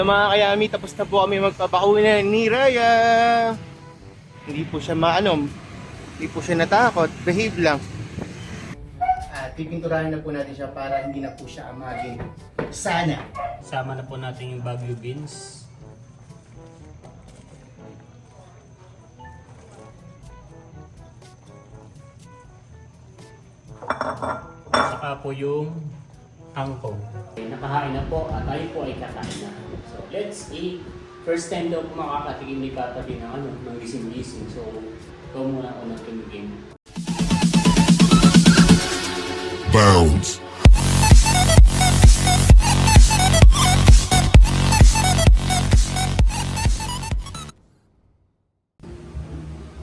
Mga kayami, tapos na po kami magpapakuna ni Raya. Hindi po siya hindi po siya natakot, behave lang. At pipinturahan na po natin siya para hindi na po siya amagin. Sana. Sama na po natin yung Baguio beans. Saka po yung kangkong. Nakahain na po at tayo po ay kakain na. So let's eat. First time daw po makakatikim ni Papa din ng gising-gising. So ikaw muna ako ng tumigin. Bounce.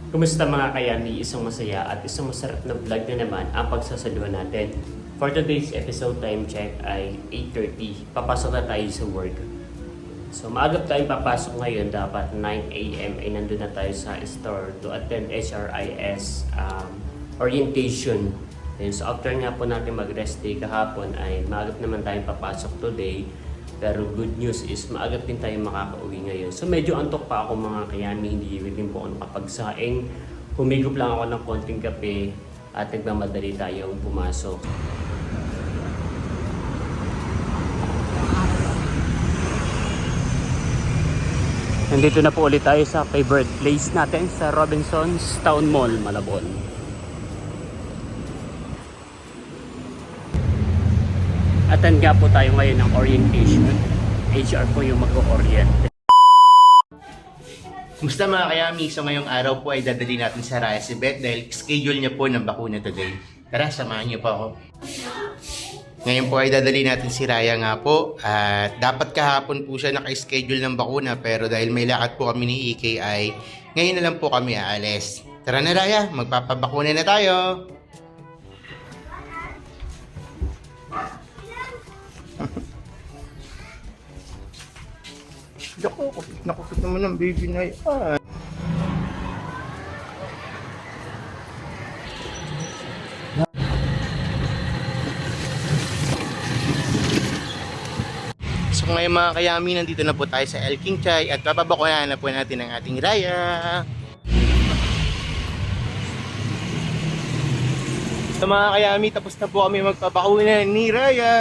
Kumusta mga kayami? Isang masaya at isang masarap na vlog na naman ang pagsasaluhan natin. For today's episode time check ay 8:30. Papasok na tayo sa work. So maagap tayong papasok ngayon. Dapat 9 AM ay nandun na tayo sa store to attend HRIS orientation. And so after nga po natin mag-rest day kahapon ay maagap naman tayong papasok today. Pero good news is maagap din tayo makaka-uwi ngayon. So medyo antok pa ako mga kayami, hindi din po ako nakapagsaing. Humigop lang ako ng konting kape at nagmamadali tayong pumasok. Nandito na po ulit tayo sa favorite place natin sa Robinson's Town Mall, Malabon. Attend nga po tayo ngayon ng orientation. HR po yung mag-orient. Kumusta mga kayami? So ngayong araw po ay dadali natin sa Raya si Beth dahil schedule niya po ng bakuna today. Tara, samahan niyo po ako. Ngayon po ay dadali natin si Raya nga po. At dapat kahapon po siya naka-schedule ng bakuna pero dahil may lakad po kami ni EK ay ngayon na lang po kami aalis. Tara na Raya, magpapabakuna na tayo. Nakukit naman ng baby na yan. So ngayon mga kayami, nandito na po tayo sa El King Chai at papabakunahan na po natin ang ating Raya. So mga kayami, tapos na po kami magpapakuna ni Raya.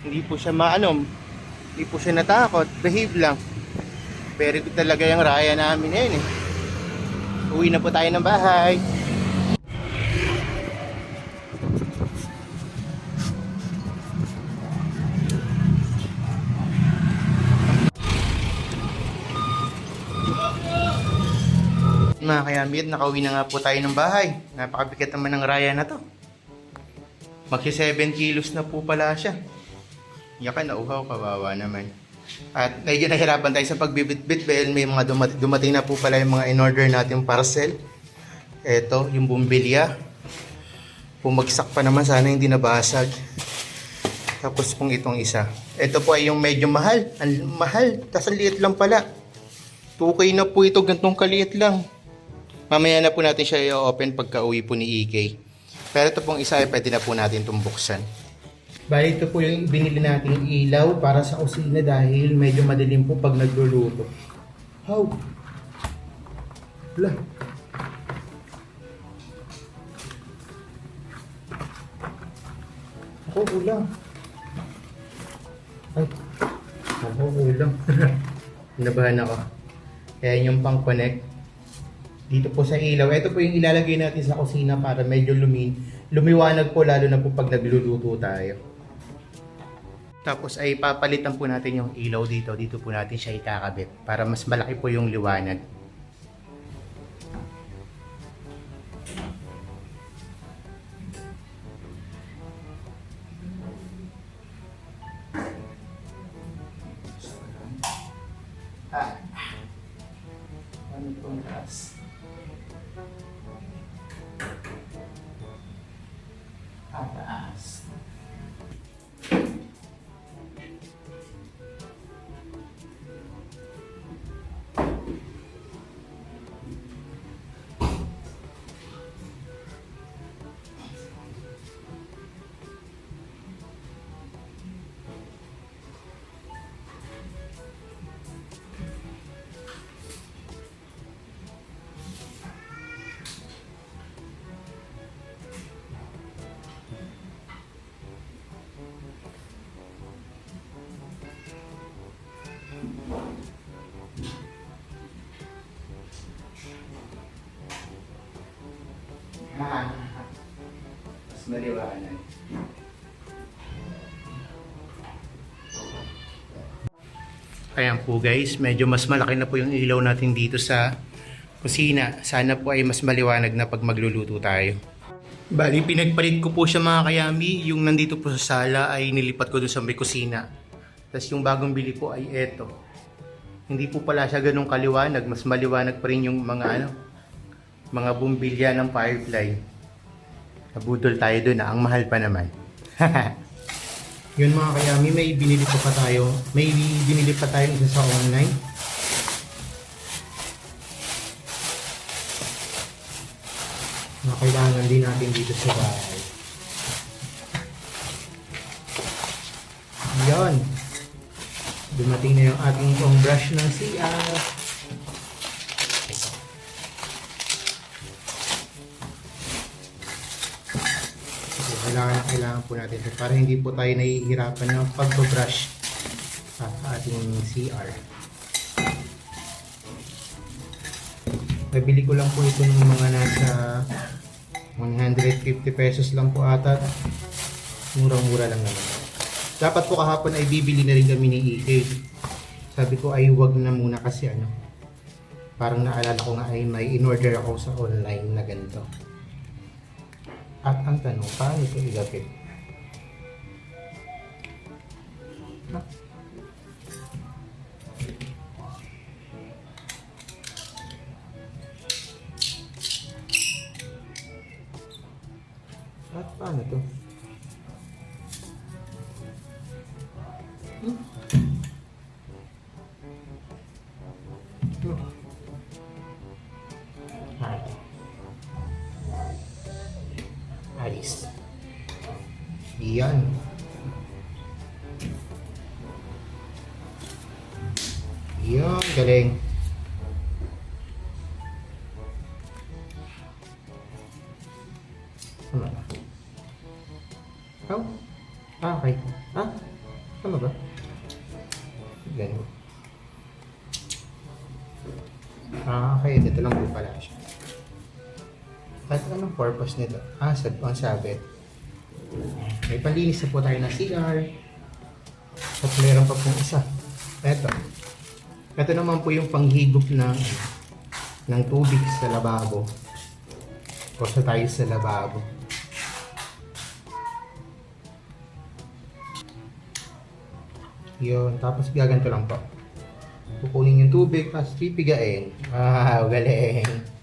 Hindi po siya hindi po siya natakot, behave lang. Very good talaga yung Raya namin ngayon eh. Uwi na po tayo ng bahay. Mga kayamit, nakauwi na nga po tayo ng bahay. Napakabigat naman ng Raya na to. Magsi 7 kilos na po pala siya. Yakan, nauhaw, kawawa naman. At medyo nahirapan tayo sa pagbibit-bit dahil may mga dumating na po pala yung mga in-order natin parcel. Eto, yung bumbilya. Pumagsak pa naman, sana hindi nabasag. Tapos pong itong isa. Ito po ay yung medyo mahal. Ang mahal, tas ang liit lang pala. 2K na po ito, gantong kaliit lang. Mamaya na po natin siya i-open pagka uwi po ni EK. Pero ito pong isa ay pwede na po natin itong buksan. Bali, ito po yung binili nating ilaw para sa kusina dahil medyo madilim po pag nagluluto. How? Wala. Ako, kulang. Ay, ako, kulang. Nabahan ako. Kaya yung pang-connect. Dito po sa ilaw. Ito po yung ilalagay natin sa kusina para medyo lumiwanag po lalo na po pag nagluluto tayo. Tapos ay papalitan po natin yung ilaw dito. Dito po natin siya ikakabit para mas malaki po yung liwanag. Ano itong taas? Taas. Ayan po guys, medyo mas malaki na po yung ilaw natin dito sa kusina. Sana po ay mas maliwanag na pag magluluto tayo. Bali, pinagpalit ko po siya mga kayami. Yung nandito po sa sala ay nilipat ko doon sa may kusina. Tapos yung bagong bili po ay eto. Hindi po pala siya ganun kaliwanag. Mas maliwanag pa rin yung mga bumbilya ng Firefly. Nabudol tayo doon Ang mahal pa naman. Yun mga kayami, may binili pa tayo. May binili pa tayo isa sa online. Na kailangan din natin dito sa bahay. Yan. Dumating na yung ating pong brush ng CR. Kailangan po natin ito para hindi po tayo nahihirapan ng pag-brush sa ating CR. Nabili ko lang po ito ng mga nasa 150 pesos lang po ata. Murang-mura lang naman. Dapat po kahapon ay bibili na rin kami ni EK. Sabi ko ay wag na muna kasi parang naalala ko nga ay may in-order ako sa online na ganito. At ang tanong, paano ito ilapit? At paano ito? Alis. Yan. Yan, galing. Tama ba? Oh? Okay. Tama ba? Ganun. Okay. Dito lang po pala siya. At anong purpose nito? Ang sabit. May panlinis na po tayo ng CR. At meron pa pong isa. Ito naman po yung panghigop ng tubig sa lababo. O sa tiles sa lababo. Yun. Tapos gaganto lang po. Kukunin yung tubig, tapos pipigain. Galing.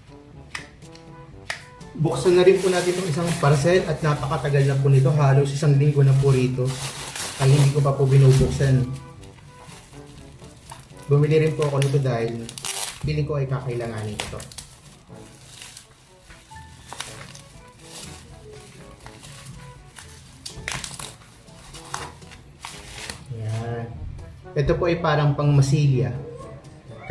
Buksan na rin po natin itong isang parcel at napakatagal na po nito. Halos 1 linggo na po rito. Ay hindi ko pa po binubuksan. Bumili rin po ako nito dahil feeling ko ay kakailanganin ito. Yan. Ito po ay parang pang masilya.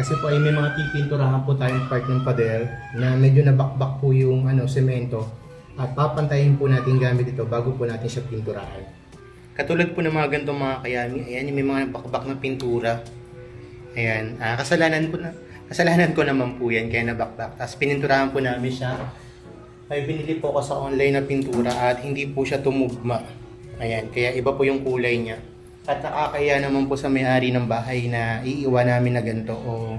Kasi po ay may mga pipinturahan po tayong part ng pader na medyo nabakbak po yung semento at papantayin po natin gamit ito bago po natin siya pinturahan. Katulad po ng mga ganitong mga kayami, ayan yung may mga nabakbak na pintura. Ayan, kasalanan ko naman po yan kaya nabakbak. Tapos pininturahan po namin siya. May binili po ako sa online na pintura at hindi po siya tumugma. Ayan, kaya iba po yung kulay niya. At nakakaya naman po sa may-ari ng bahay na iiwan namin na ganito o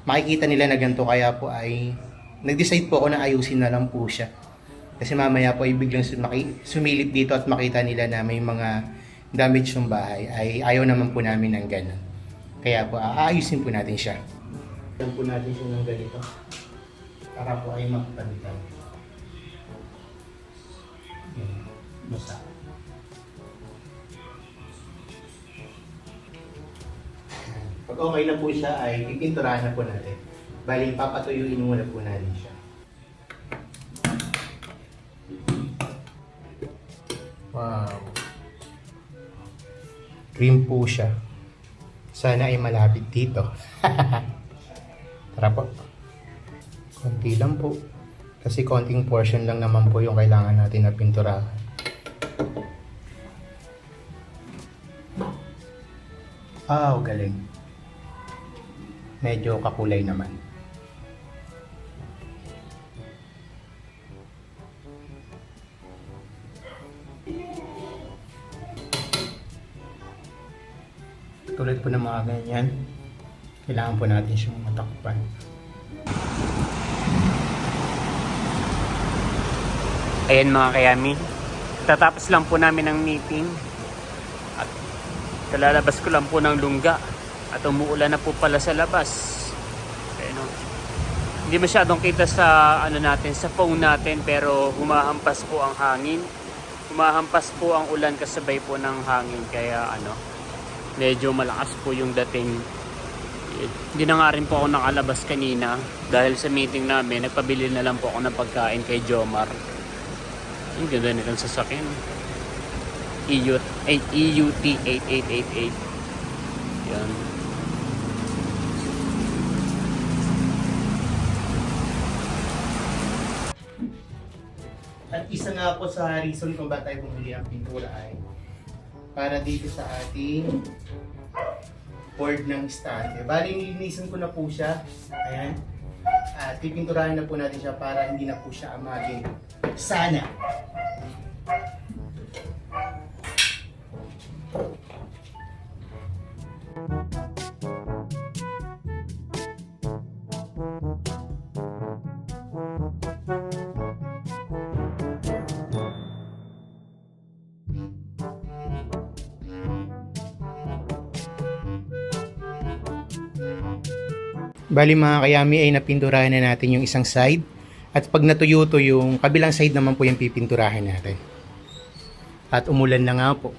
makikita nila na ganito, kaya po ay nag-decide po ako na ayusin na lang po siya. Kasi mamaya po ay biglang sumilip dito at makita nila na may mga damage yung bahay, ay ayaw naman po namin ng gano'n. Kaya po aayusin po natin siya. Aayusin po natin siya ng ganito para po ay magpalitan. Basta. Pag okay na po siya ay pipinturahan na po natin. Bali, papatuyuin muna po natin siya. Wow. Cream po siya. Sana ay malapit dito. Tara po. Konti lang po. Kasi konting portion lang naman po yung kailangan natin na pinturahan. Galing. Medyo kakulay naman. Tulad po ng mga ganyan, Kailangan po natin siyang matakpan. Ayan mga kayami, tatapos lang po namin ng meeting at kalalabas ko lang po ng lungga at umuulan na po pala sa labas. Ayan, hindi masyadong kita sa natin, sa phone natin, pero humahampas po ang hangin. Humahampas po ang ulan kasabay po ng hangin, kaya medyo malakas po yung dating. Hindi na nga rin po ako nakalabas kanina dahil sa meeting namin, nagpabili na lang po ako ng pagkain kay Jomar. Ang ganda nitong sasakyan. EUT 8888. Yan. At isa nga po sa reason kung ba't tayo bumili ang pintura ay para dito sa ating board ng stand. Bali, nilinisan ko na po siya. Ayan. At pipinturahan na po natin siya para hindi na po siya amagin. Sana. Bali mga kayami ay napinturahan na natin yung isang side. At pag natuyo to yung kabilang side naman po yung pipinturahan natin. At umulan na nga po.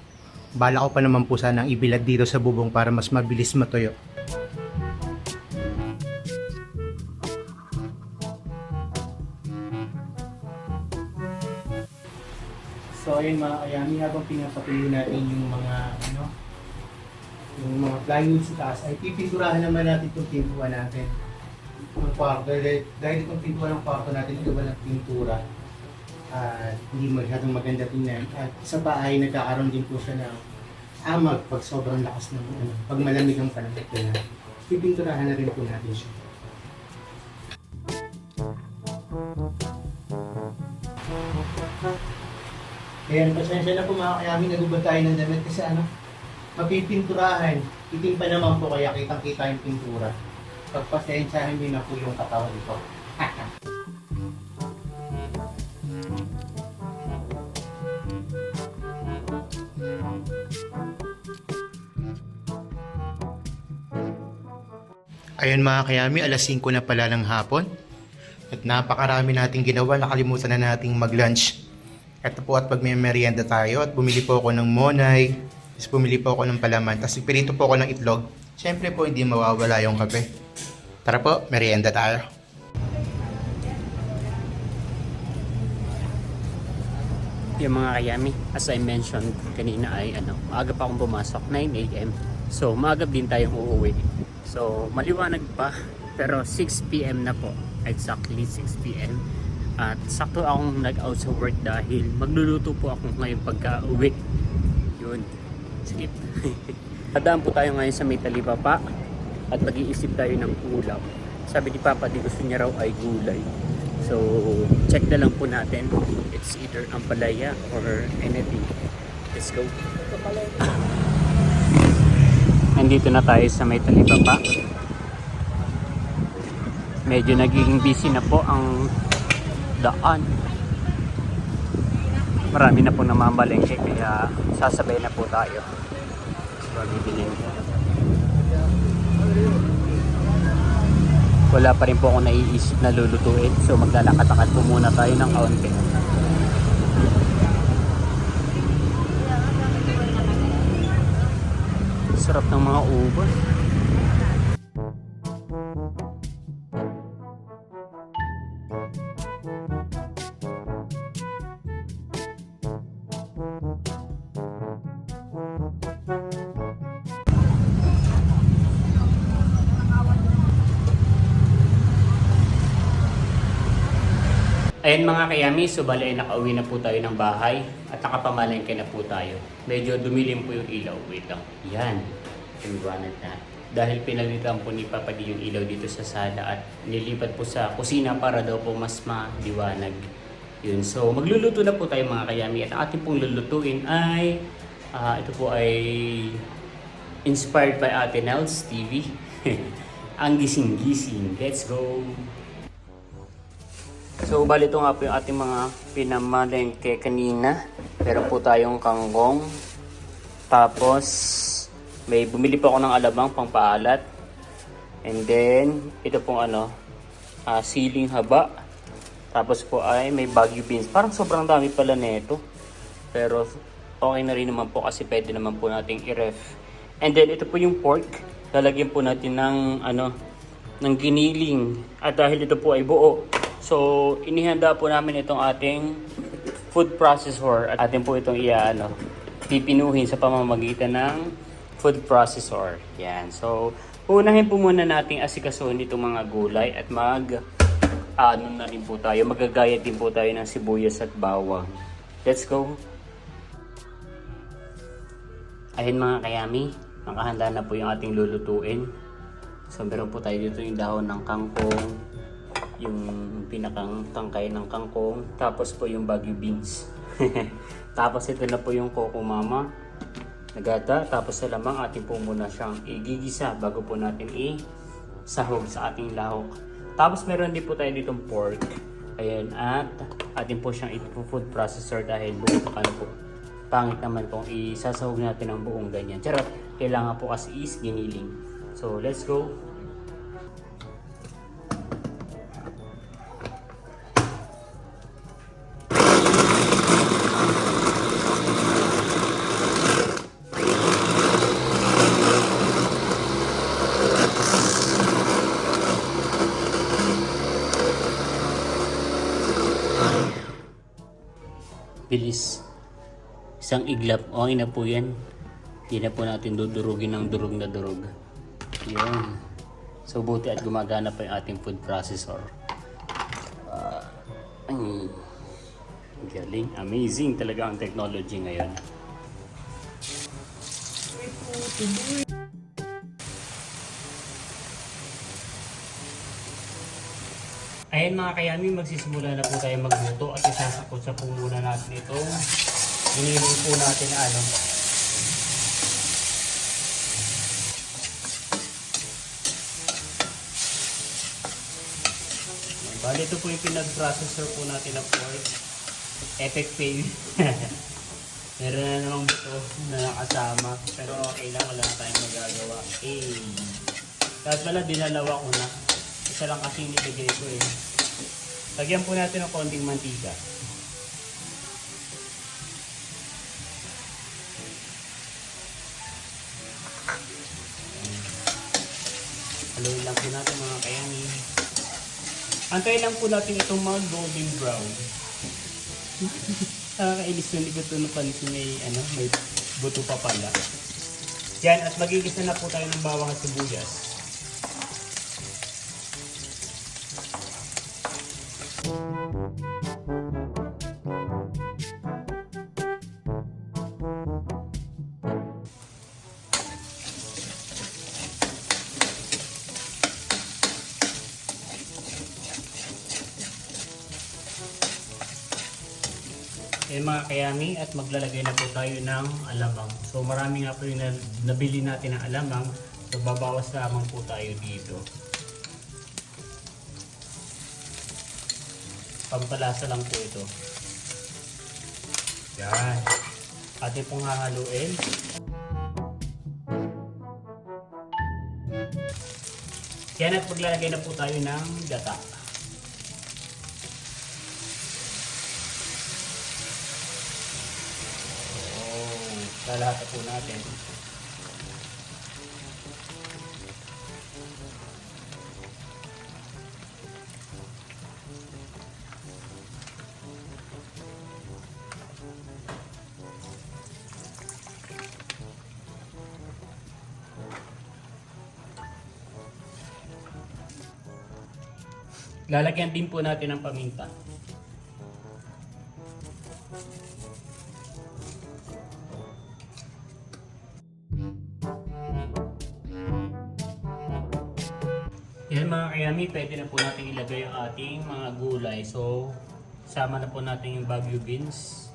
Bala ko pa naman po sanang ibilad dito sa bubong para mas mabilis matuyo. So ayun mga kayami, habang pinapatuyo natin yung mga yung mga plywood sa taas ay pipinturahan naman natin itong pintuan natin. Ang kwarto, dahil itong pintuan ng kwarto natin, ito ba ng pintura? Hindi masyadong maganda tingnan. At sa bahay, nagkakaroon din po siya ng amag pag sobrang lakas ng pag malamig ang panahon. Pipinturahan na rin po natin siya. Ayan, pasensya na po mga kayami, nagubad tayo ng damit kasi mapipinturahan. Itim pa naman po kaya kitang-kita yung pintura. Pagpasensyahan nyo na po yung katawan ko. Ayun mga kayami, alas 5 na pala ng hapon. At napakarami nating ginawa, nakalimutan na nating mag-lunch. Ito po at pag may merienda tayo at bumili po ako ng monay, tapos bumili po ako ng palaman, tapos pirito po ako ng itlog. Siyempre po hindi mawawala yung kape. Tara po, merienda tayo. Yung mga kayami, as I mentioned kanina ay maaga pa akong pumasok, 9 AM. So maaga din tayong uuwi. So maliwanag pa, pero 6 PM na po. Exactly 6 PM. At sakto akong nag-out sa work dahil magluluto po ako ngayon pagka-uwi. Yun. Skip. Hadaan po tayo ngayon sa may talipapa at mag-iisip tayo ng ulam. Sabi ni Papa, di gusto niya raw ay gulay. So, check na lang po natin. It's either ampalaya or anything. Let's go. Nandito na tayo sa may talipapa. Medyo nagiging busy na po ang daan. Marami na po namamalengke kaya sasabay na po tayo. So, bibilin ko. Wala pa rin po ako naiisip na lulutuin. So maglalakad-lakad po muna tayo ng kaunti. Sarap ng mga ubas. Ayan mga kayami, so bali ay nakauwi na po tayo ng bahay at nakapamalengke na po tayo. Medyo dumilim po yung ilaw. Wait lang. Yan. Tumiwanag na. Dahil pinalitan po ni Papa D yung ilaw dito sa sala at nilipat po sa kusina para daw po mas maliwanag. Yun. So magluluto na po tayo mga kayami at ang ating pong lulutuin ay ito po ay inspired by Ate Nels TV. ang gising-gising. Let's go! So, bali ito nga po yung ating mga pinamalengke kanina. Meron po tayong kangkong. Tapos, may bumili po ako ng alamang pangpaalat. And then, ito pong siling haba. Tapos po ay may Baguio beans. Parang sobrang dami pala nito. Pero, okay na rin naman po kasi pwede naman po nating i-ref. And then, ito po yung pork. Lalagyan po natin ng giniling. At dahil ito po ay buo, so, inihanda po namin itong ating food processor. At atin po itong pipinuhin sa pamamagitan ng food processor. Yan. So, unahin po muna nating asikasuhin itong mga gulay at na rin po tayo. Magagayat din po tayo ng sibuyas at bawang. Let's go! Ayun mga kayami, nakahanda na po yung ating lulutuin. So, meron po tayo dito yung dahon ng kangkong, yung pinakang tangkay ng kangkong, tapos po yung Baguio beans. Tapos ito na po yung coco mama, nagata, tapos sa lamang atin po muna siyang igigisa bago po natin sahog sa ating lahok. Tapos meron din po tayo ditong pork. Ayan, at atin po siyang food processor dahil buong po. Pangit naman pong isasahog natin ng buong ganyan. Charot, kailangan po kasi giniling. So, let's go. Bilis. Isang iglap. Okay na po yan. Hindi na po natin dudurugin ng durug na durug. Yun. So buti at gumagana pa yung ating food processor. Galing. Amazing talaga ang technology ngayon. Ayan mga kayami, magsisimula na po tayo magluto at isasakot sa po muna natin itong giniling po natin Bali, ito po yung pinag-processor po natin ng pork. Epic fail. Meron na namang buto na nakasama. Pero okay lang, wala na tayong magagawa. Kahit pala, dinalawa ko na. Isa lang kasi nilagay ko Lagyan po natin ng konting mantika. Haluin lang po natin mga kayani. Antayin lang po natin itong mga golden brown. Nakakainis na hindi ko ito napansin may buto pa pala. Yan, at magigisa na po tayo ng bawang at sibuyas. Mga kayami, at maglalagay na po tayo ng alamang. So marami nga po yung nabili natin ng alamang. So babawas lamang po tayo dito. Pampalasa lang po ito. Yan. Atin pong hahaluin. Yan, at maglalagay na po tayo ng gata. Lalahata po natin. Lalagyan din po natin ng paminta. Yan mga kayami, pwede na po natin ilagay ang ating mga gulay. So, sama na po natin yung Baguio beans.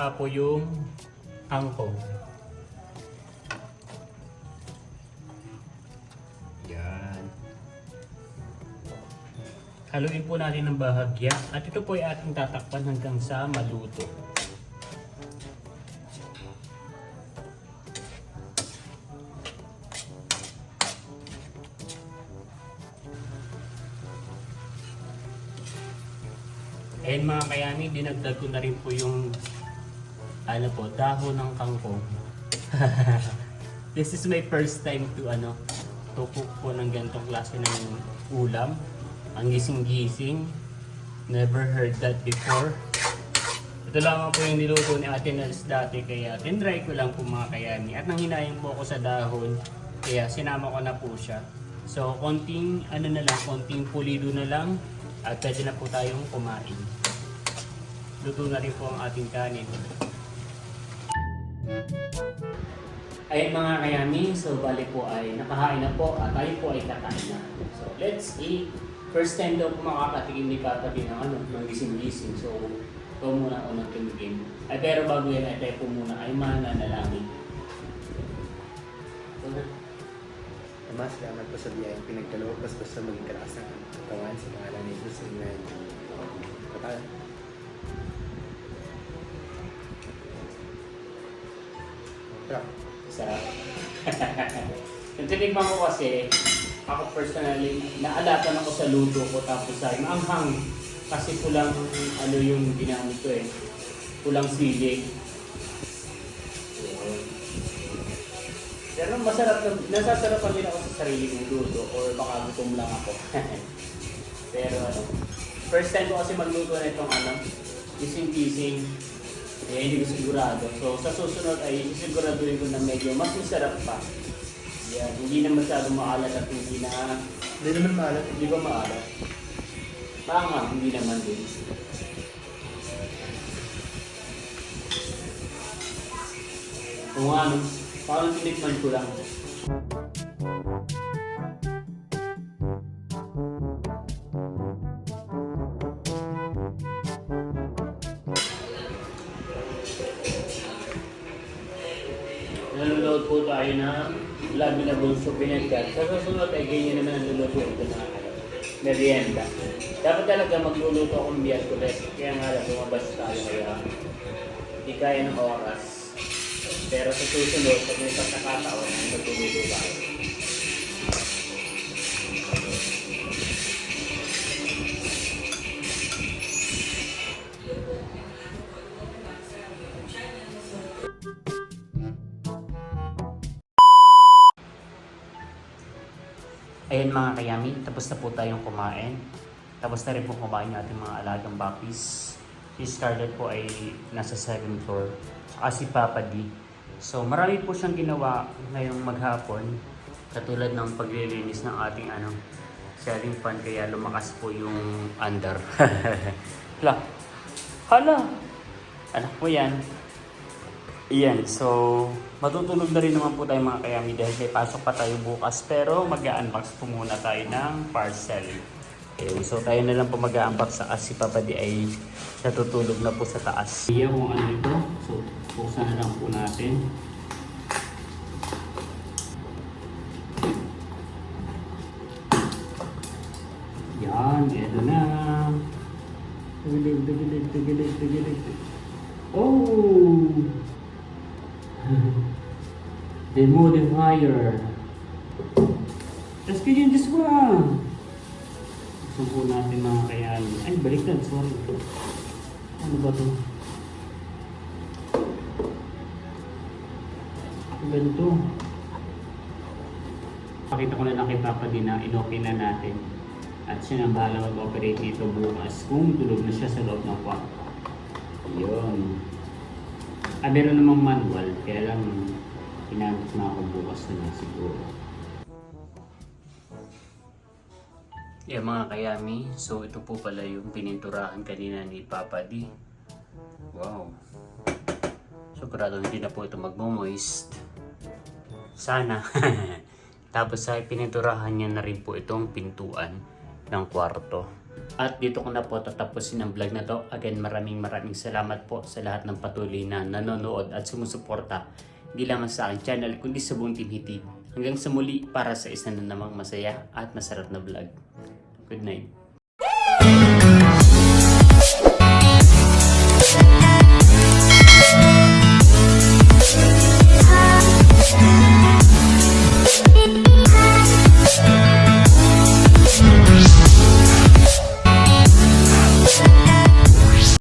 saka po yung kangkong. Yan. Haluin po natin ng bahagya at ito po ay ating tatakpan hanggang sa maluto. And mga kayami, dinagdag ko na rin po yung dahon ng kangkong. This is my first time to cook po ng ganitong klase ng ulam. Ang gising-gising. Never heard that before. Ito lang po yung niluto ni Ate Nels dati, kaya tinry ko lang po mga kayami. At nang hinayang po ako sa dahon, kaya sinama ko na po siya. So konting konting pulido na lang at pwede na po tayong kumain. Luto na rin po ang ating kanin. Ayun mga kayami, so bali po ay nakahain na po at tayo po ay kakain na. So let's eat. First time daw po makakatikim ni Papa din ng gising-gising. So ito muna unang tumigin. Ay pero bago yan ay tayo po muna ay mananalangin. Ama, salamat po sa biyayang pinagkaloob, basta maging kalakas ng katawan sa pangalan ni Jesus. Amen. Patay. Sarap. Yung tinikman ko kasi, ako personally, naalatan ako sa luto ko tapos ay maanghang. Kasi kulang yung ginamit ko kulang sili. Pero masarap na, nasasarapan din ako sa sarili kong luto or baka gutom lang ako. Pero first time ko kasi magluto na itong gising-gising. Kaya hindi ko sigurado. So sa susunod ay siguraduhin ko na medyo mas masarap pa. Yan, hindi na masyadong maalat at hindi naman maalat. Hindi ba maalat? Maanghang, hindi naman din. Kung parang tinikman ko lang. Nalulod po tayo ng labi na bulso pinagkat. Sa susunod ay ganyan naman ang luluto ito na merienda. Dapat talaga magluluto akong Miyerkules. Kaya nga lang lumabas tayo kaya hindi kaya ng oras. Pero sa susunod, pag may pagkakataon, magluluto tayo. Ayan mga kayami, tapos na po tayong kumain. Tapos na rin po kumain yung ating mga alagang bakis. Si Scarlett po ay nasa 7th floor. Saka si Papa D. So marami po siyang ginawa ngayong maghapon. Katulad ng paglilinis ng ating ceiling fan, kaya lumakas po yung under. Hala! Anak po yan. Iyan, so matutulog na rin naman po tayo mga kayami dahil may pasok pa tayo bukas, pero mag-unbox po muna tayo ng parcel. Okay, so tayo na lang po mag-unbox sa kasi Papa Di ay natutulog na po sa taas. Iya kung ano ito, so buksan na lang po natin. Yan, ito na. Tagilig. Oh! The modifier. Tapos ganyan this one. Gusto po natin mga kayali. Ay, baliktad. Sorry. Ano ba ito? Ganito. Pakita ko na lang kay Papa din na in-okay na natin. At siya nang bahala mag-operate dito bukas kung tulog na siya sa loob ng kwarto. Yun. Meron namang manual, kaya lang pinamit na ako bukas na lang siguro. Yeah mga kayami, so ito po pala yung pininturahan kanina ni Papa D. Wow. Sigurado hindi na po ito magmo-moist. Sana. Tapos ay pininturahan niya na rin po itong pintuan ng kwarto. At dito ko na po tatapusin ang vlog na to. Again, maraming salamat po sa lahat ng patuloy na nanonood at sumusuporta. Hindi lamang sa aking channel, kundi sa buong Team Hitid. Hanggang sa muli para sa isa na namang masaya at masarap na vlog. Good night.